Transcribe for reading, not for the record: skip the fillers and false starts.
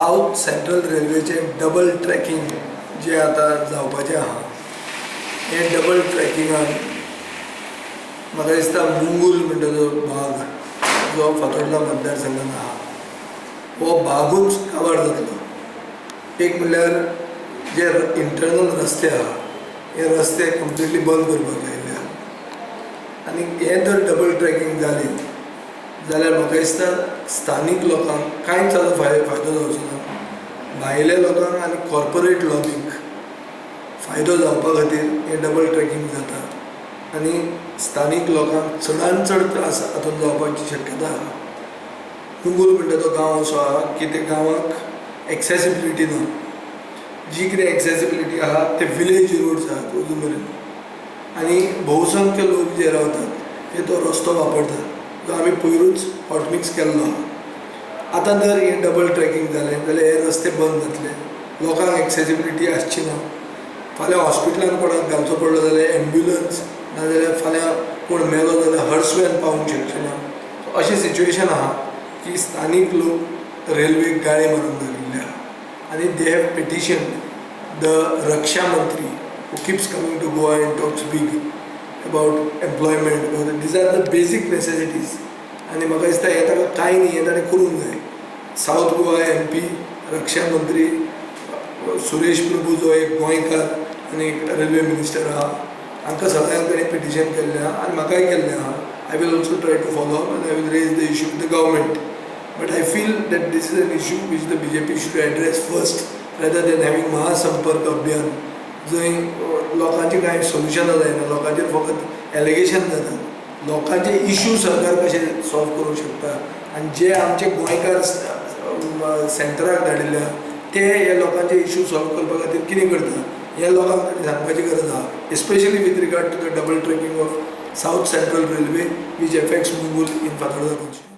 South central रेल्वेचे double tracking जे आता जावपाचें आहा, हे डबल ट्रॅकिंगान म्हाका दिसता मुंगूल म्हणटा तो भाग जो फातोर्डा मतदारसंघान आहा, हो भागूच काबार जातलो. एक म्हणल्यार जे इंटरनल रस्ते आहा, हे रस्ते कंप्लिटली बंद करपाक लायले आहा. आनी हे जर डबल ट्रॅकिंग जालें जाल्यार म्हाका दिसता स्थानीक लोकांक कांयच ताजो फायदो जावचो ना. भायल्या लोकांक आनी कॉर्पोरेट लॉबींक फायदो जावपा खातीर हे डबल ट्रॅकिंग जाता आनी स्थानीक लोकांक चडांत चड त्रास हातूंत जावपाची शक्यता आसा. मुंगूल म्हणटा तो गांव असो आहा की त्या गांवाक एक्सेसिबिलिटी ना. जी कितें एक्सेसिबिलिटी आहा ते विलेज रोड्स आहात अजून मेरेन, आनी भोवसंख्य लोक जे रावतात ते तो रस्तो वापरतात जो आमी पयरूच हॉटमिक्स केल्लो आहा. आतां जर हें डबल ट्रॅकिंग जालें जाल्यार हे रस्ते बंद जातले, लोकांक एक्सेसिबिलिटी आसची ना. फाल्यां हॉस्पिटलान कोणाक घालचो पडलो जाल्यार एम्ब्युलन्स नाजाल्यार फाल्यां कोण मेलो जाल्यार हर्सवॅन पावूंक शकचे ना. अशें सिच्युएशन आहा की स्थानीक लोक रेल्वेक गाळी मारून घालिल्ले आहा आनी दे हॅव पिटिशन द रक्षा मंत्री who keeps coming to Goa and talks big about employment, these are the basic necessities. आनी म्हाका दिसता हें ताका कांय न्ही, हें ताणें करूंक जाय. सावथ गोवा MP, रक्षा मंत्री सुरेश प्रभू जो एक गोंयकार आनी रेल्वे मिनिस्टर आहा, हांकां सगळ्यांक ताणें पिटिशन केल्लें आहा आनी म्हाकाय केल्लें आहा. I will also try to follow up and I will raise the issue with the government. But I feel that this is an issue which the BJP should address first rather than having महासंपर्क अभियान जंय लोकांची कांय सोल्युशनां जायना, लोकांचेर फकत allegation जाता. लोकांचे इशू सरकार कशे सॉल्व करूंक शकता आनी जे आमचे गोंयकार सेंटराक धाडिल्ले ते हे लोकांचे इशू सॉल्व करपा खातीर कितें करता हे लोकांक सांगपाची गरज आहा, especially with regard to the double tracking of South Central railway which affects Mungul in Fatorda constituency.